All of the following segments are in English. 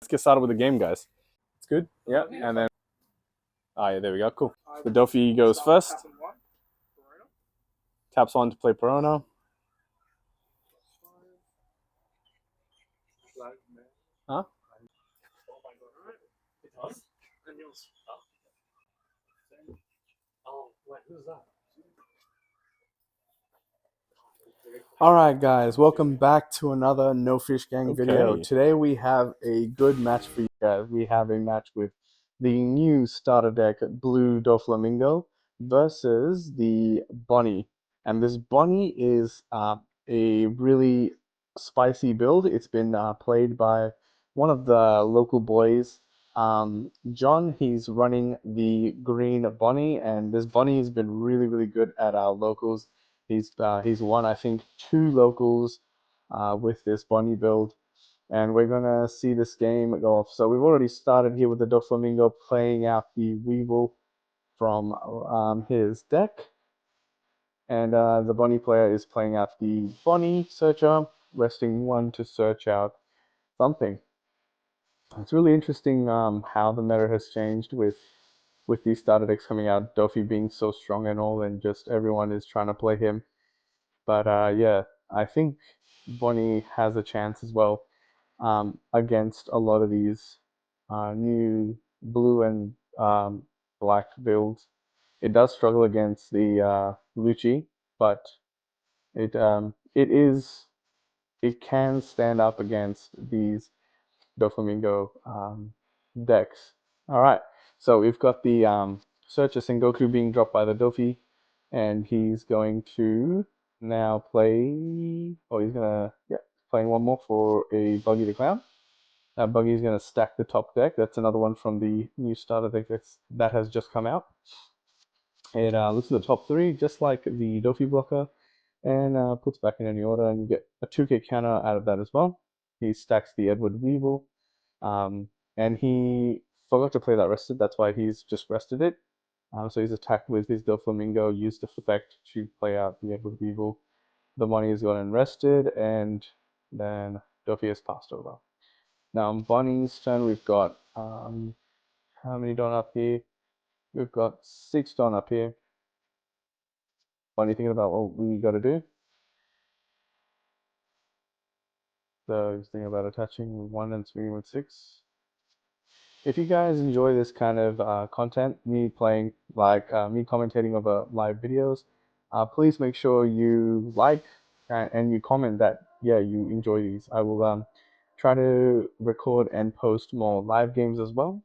Let's get started with the game, guys. It's good. Yeah, and then yeah, there we go. Cool. The Doffy goes first. Taps on to play Perona. Huh? Alright guys, welcome back to another No Fish Gang video. Today we have a good match for you guys. We have a match with the new starter deck Blue Doflamingo versus the Bonney. And this Bonney is a really spicy build. It's been played by one of the local boys, John. He's running the green Bonney, and this Bonney has been really good at our locals. He's won, I think, 2 locals with this Bonney build, and we're gonna see this game go off. So we've already started here with the Doflamingo playing out the Weevil from his deck, and the Bonney player is playing out the Bonney Searcher, resting 1 to search out something. It's really interesting how the meta has changed with these starter decks coming out, Doffy being so strong and all, and just everyone is trying to play him. But yeah, I think Bonney has a chance as well against a lot of these new blue and black builds. It does struggle against the Lucci, but it can stand up against these Doflamingo decks. All right, so we've got the Searcher Sengoku being dropped by the Doffy, and he's going to now play. Oh, he's gonna playing one more for a Buggy the Clown. That Buggy's gonna stack the top deck. That's another one from the new starter deck that has just come out. It looks at the top 3 just like the Doffy blocker, and puts back in any order, and you get a 2k counter out of that as well. He stacks the Edward Weevil, and he forgot to play that rested. That's why he's just rested it. So he's attacked with his Doflamingo, used the effect to play out the Edward Weevil. The Bonney has gone and rested, and then Doffy has passed over. Now on Bonney's turn, we've got how many Don up here? We've got 6 Don up here. Bonney thinking about what we got to do. So he's thinking about attaching 1 and swinging with 6. If you guys enjoy this kind of content, me playing me commentating over live videos, please make sure you like and you comment that you enjoy these. I will try to record and post more live games as well.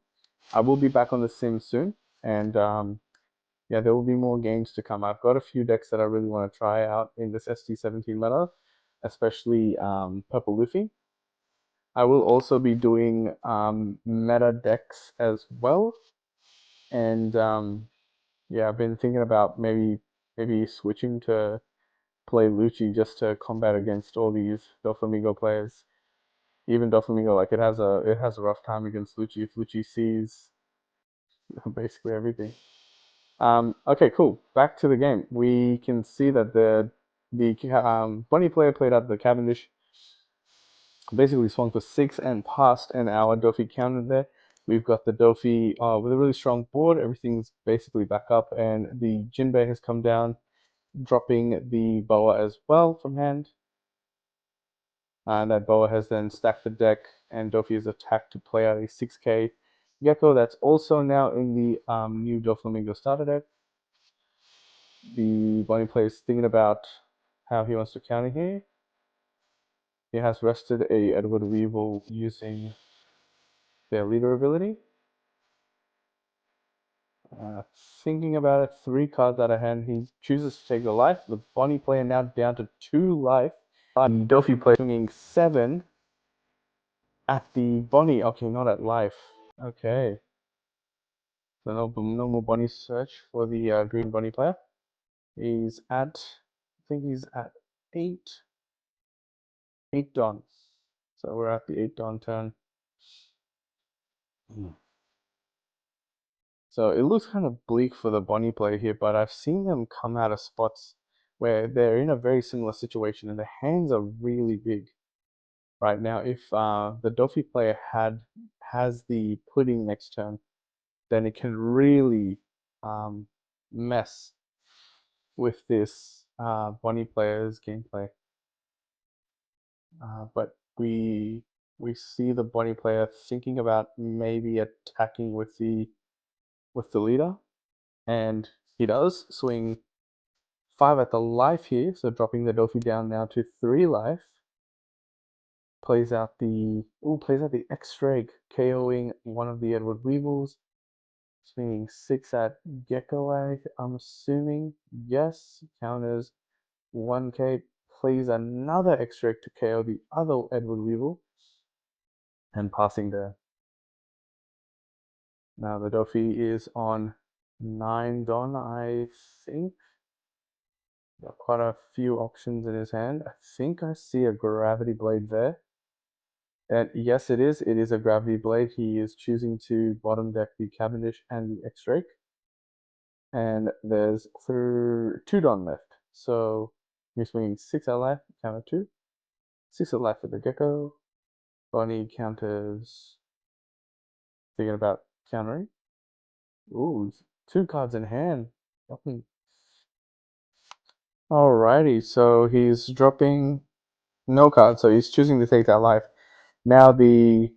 I will be back on the Sims soon, and there will be more games to come. I've got a few decks that I really want to try out in this ST17 meta, especially Purple Luffy. I will also be doing meta decks as well, and I've been thinking about maybe switching to play Lucci just to combat against all these Doflamingo players. Even Doflamingo, like it has a rough time against Lucci if Lucci sees basically everything. Okay, cool. Back to the game. We can see that the Bonney player played out the Cavendish. Basically swung for 6 and passed, and our Doffy countered there. We've got the Doffy with a really strong board. Everything's basically back up, and the Jinbei has come down, dropping the Boa as well from hand. And that Boa has then stacked the deck, and Doffy is attacked to play out a 6k Gecko. That's also now in the new Doflamingo starter deck. The Bonney player is thinking about how he wants to counter here. He has rested a Edward Weevil using their leader ability. Thinking about it, 3 cards out of hand, he chooses to take the life. The Bonney player now down to 2 life. Doffy player swinging 7 at the Bonney. Okay, not at life. Okay. So no more Bonney search for the green Bonney player. He's at, I think he's at 8 Don. So we're at the 8 Don turn. So it looks kind of bleak for the Bonney player here, but I've seen them come out of spots where they're in a very similar situation and the hands are really big. right now. If the Doffy player has the pudding next turn, then it can really mess with this Bonney player's gameplay. But we see the Bonney player thinking about maybe attacking with the leader, and he does swing 5 at the life here, so dropping the Doffy down now to 3 life. Plays out the X-Drake, KOing one of the Edward Weevils. Swinging 6 at Gecko Egg, I'm assuming. Yes, counters 1k. Plays another X-Drake to KO the other Edward Weevil. And passing there. Now the Doffy is on 9 Don, I think. Got quite a few options in his hand. I think I see a Gravity Blade there. And yes, it is. It is a Gravity Blade. He is choosing to bottom deck the Cavendish and the X-Drake. And there's 2 Don left. So you're swinging 6 at life, counter 2. 6 at life for the Gecko. Bonney counters. Thinking about countering. Ooh, 2 cards in hand. Alrighty, so he's dropping no card, so he's choosing to take that life. Now the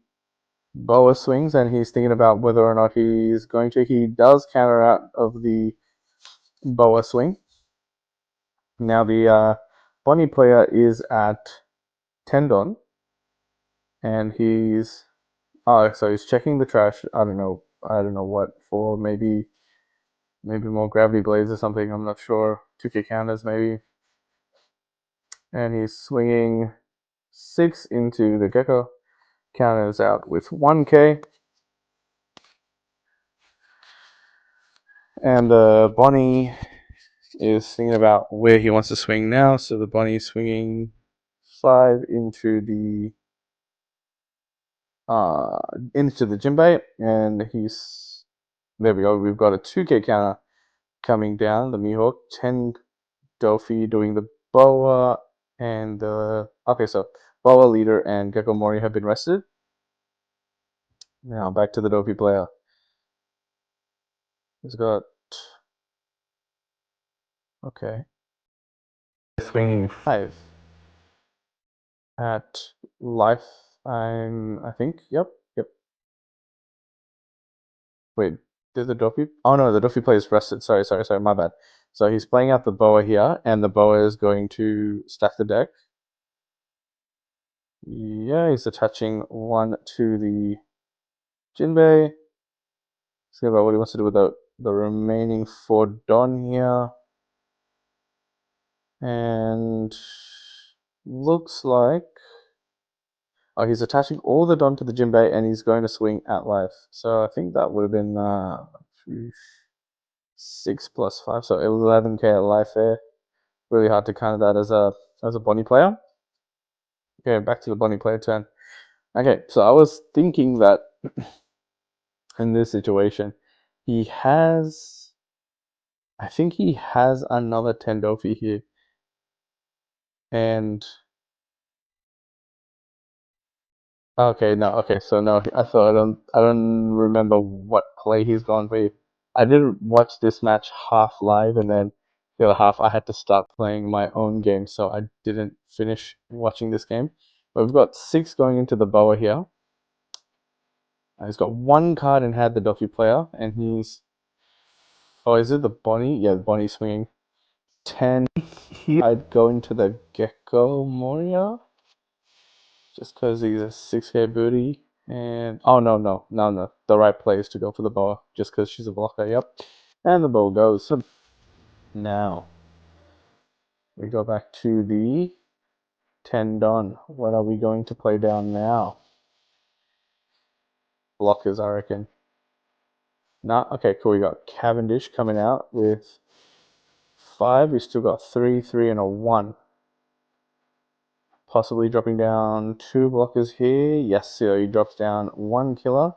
Boa swings, and he's thinking about whether or not he's going to. He does counter out of the Boa swing. Now the Bonney player is at 10 Don, and he's so he's checking the trash. I don't know what for. Maybe more gravity blades or something. I'm not sure. 2k counters maybe, and he's swinging 6 into the Gecko. Counters out with 1k. And the Bonney is thinking about where he wants to swing now. So the Bonney is swinging 5 into the Jinbei, and he's there. We go. We've got a 2k counter coming down. The Mihawk 10 Doffy doing the Boa, and the so Boa leader and Gecko Mori have been rested. Now back to the Doffy player. He's got swinging 5 at life. I think. Yep. Wait, did the Doffy? Oh no, the Doffy player is rested. Sorry, my bad. So he's playing out the Boa here, and the Boa is going to stack the deck. Yeah, he's attaching 1 to the Jinbei. See about what he wants to do with the remaining 4 Don here. And looks like he's attaching all the Don to the Jinbei, and he's going to swing at life. So I think that would have been 6 plus 5, so 11k at life there. Really hard to count that as a Bonney player. Okay, back to the Bonney player turn. Okay, so I was thinking that in this situation, I think he has another Tendofi here. And so no, I don't remember what play he's gone with. I didn't watch this match half live, and then the other half I had to start playing my own game, so I didn't finish watching this game. But we've got 6 going into the Boa here. He's got 1 card in hand, the Doffy player, and he's is it the Bonney? Yeah, the Bonney swinging 10 here. I'd go into the Gecko Moria just because he's a 6k booty. And no, the right play is to go for the Boa just because she's a blocker. Yep, and the Boa goes. So now we go back to the 10 Don. What are we going to play down now? Blockers, I reckon. Nah, okay, cool. We got Cavendish coming out with 5. We still got 3, 3, and a 1. Possibly dropping down 2 blockers here. Yes, so he drops down 1 killer.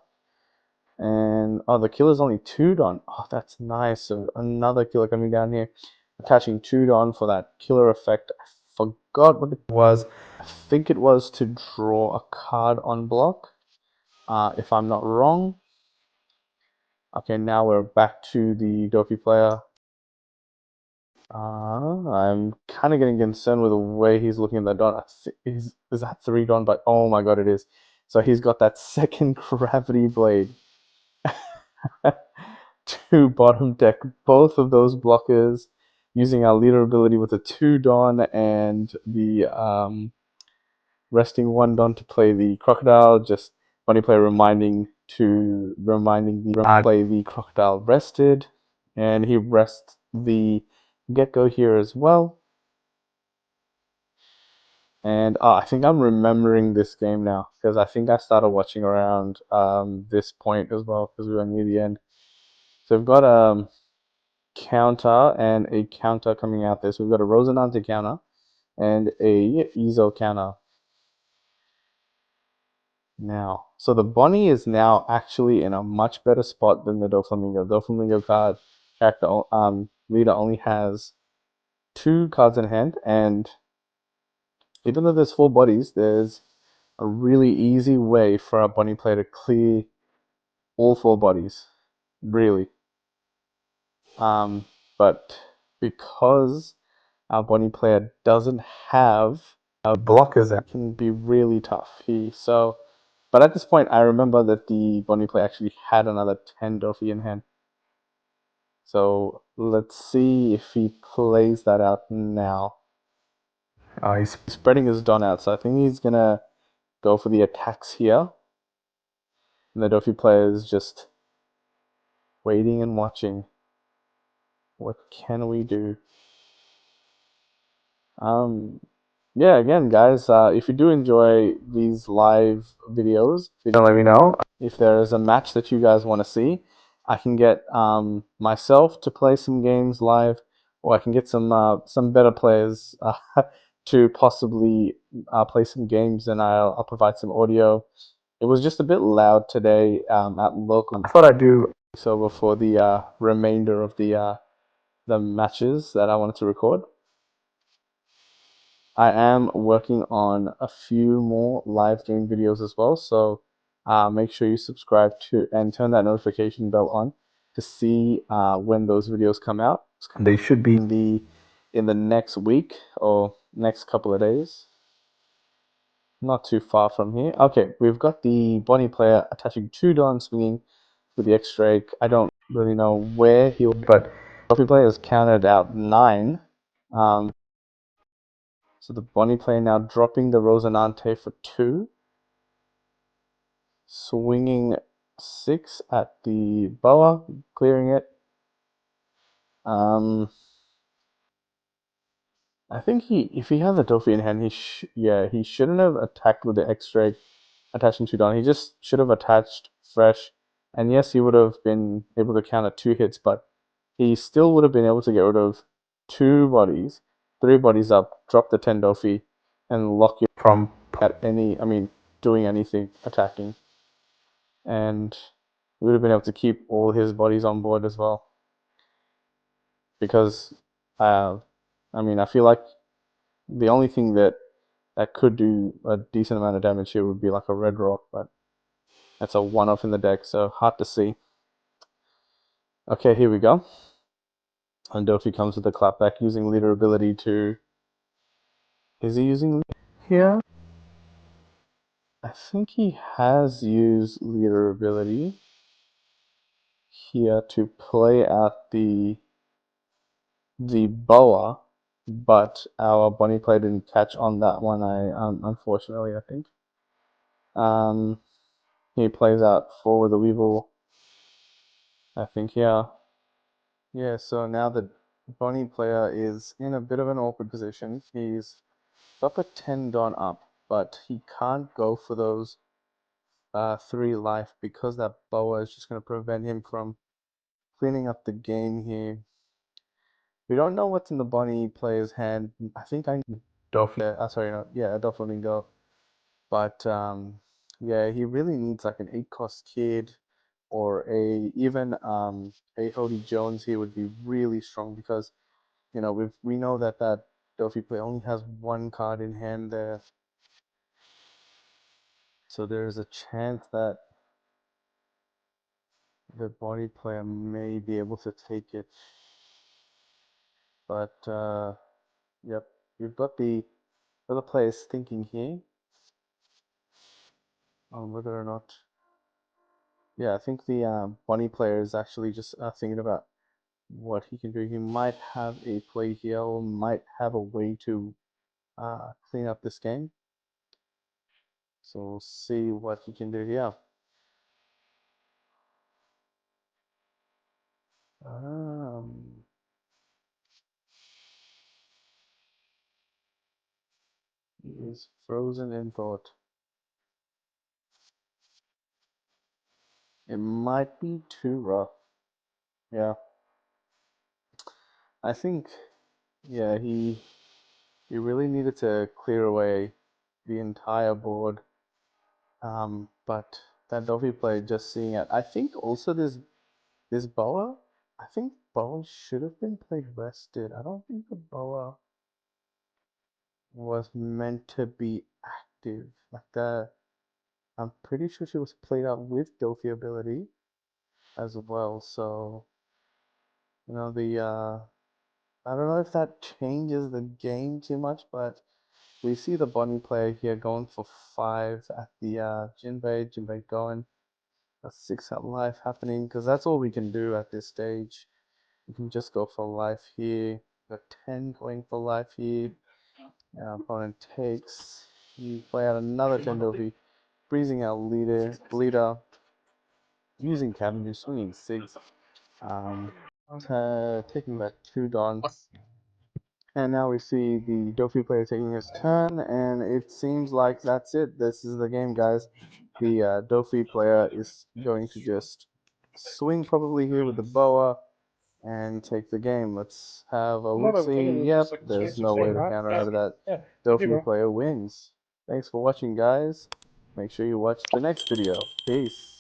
And the killer's only 2 Don. Oh, that's nice. So another killer coming down here. Attaching 2 Don for that killer effect. I forgot what it was. I think it was to draw a card on block, if I'm not wrong. Okay, now we're back to the Doffy player. I'm kind of getting concerned with the way he's looking at the Don. Is that 3 Don? But oh my god, it is. So he's got that second gravity blade to bottom deck both of those blockers using our leader ability with the 2 Don and the resting 1 Don to play the crocodile. Just Bonney player reminding the play the crocodile rested, and he rests the gecko here as well. And I think I'm remembering this game now because I think I started watching around this point as well because we were near the end. So we've got counter and a counter coming out there. So we've got a Rosinante counter and a Ezo counter. Now, so the Bonney is now actually in a much better spot than the Doflamingo. Doflamingo card character leader only has 2 cards in hand, and even though there's 4 bodies, there's a really easy way for a Bonney player to clear all 4 bodies, really. But because our Bonney player doesn't have blockers, that can be really tough. But at this point, I remember that the Bonney player actually had another 10 Doffy in hand. So let's see if he plays that out now. He's spreading his Don out, so I think he's gonna go for the attacks here. And the Doffy player is just waiting and watching. What can we do? Yeah, again, guys, if you do enjoy these live videos, if you don't let me know if there is a match that you guys want to see. I can get myself to play some games live, or I can get some better players to possibly play some games, and I'll provide some audio. It was just a bit loud today at local. I thought I'd do so before the remainder of the matches that I wanted to record. I am working on a few more live game videos as well, so make sure you subscribe to and turn that notification bell on to see when those videos come out. They should be in the next week or next couple of days. Not too far from here. Okay, we've got the Bonney player attaching 2 Don swinging with the X-Drake. I don't really know where he'll, but Doffy player has counted out 9. So the Bonney player now dropping the Rosinante for 2. Swinging 6 at the boa, clearing it. I think if he has a Doffy in hand, he shouldn't have attacked with the X-Drake attaching 2 Don. He just should have attached fresh. And yes, he would have been able to counter 2 hits, but he still would have been able to get rid of 2 bodies, 3 bodies up, drop the 10 Doffy, and lock you from doing anything, attacking. And we would have been able to keep all his bodies on board as well. Because, I feel like the only thing that could do a decent amount of damage here would be like a red rock, but that's a one-off in the deck, so hard to see. Okay, here we go. And Doffy comes with the clapback using leader ability to... Is he using here? I think he has used leader ability here to play out the boa, but our Bonney player didn't catch on that one. Unfortunately, I think. He plays out 4 with the Weevil. I think, yeah. Yeah, so now the Bonney player is in a bit of an awkward position. He's up at 10 Don up, but he can't go for those 3 life because that boa is just going to prevent him from cleaning up the game here. We don't know what's in the Bonney player's hand. I think I Doflamingo. But yeah, he really needs like an 8-cost kid or even a Hody Jones here would be really strong because we know that Doffy player only has one card in hand there. So there's a chance that the Bonney player may be able to take it. But yep, you've got the other players thinking here on whether or not. Yeah, I think the Bonney player is actually just thinking about what he can do. He might have a play here, or might have a way to clean up this game. So we'll see what he can do here. He is frozen in thought. It might be too rough. Yeah. I think, yeah, he really needed to clear away the entire board. But that Doffy play, just seeing it. I think also this Boa, I think Boa should have been played rested. I don't think the Boa was meant to be active. Like that, I'm pretty sure she was played out with Doffy ability as well. So, you know, I don't know if that changes the game too much, but we see the Bonney player here going for 5 at the Jinbei going. A 6 at life happening, because that's all we can do at this stage. We can just go for life here. Got 10 going for life here. Our opponent takes. You play out another 10 Doffy, freezing our leader, using Cavendish, swinging 6. Taking back 2 Don. And now we see the Doffy player taking his turn, and it seems like that's it. This is the game, guys. The Doffy player is going to just swing probably here with the Boa and take the game. Let's have a look see. Yep, there's no way to counter out of that. Doffy player wins. Thanks for watching, guys. Make sure you watch the next video. Peace.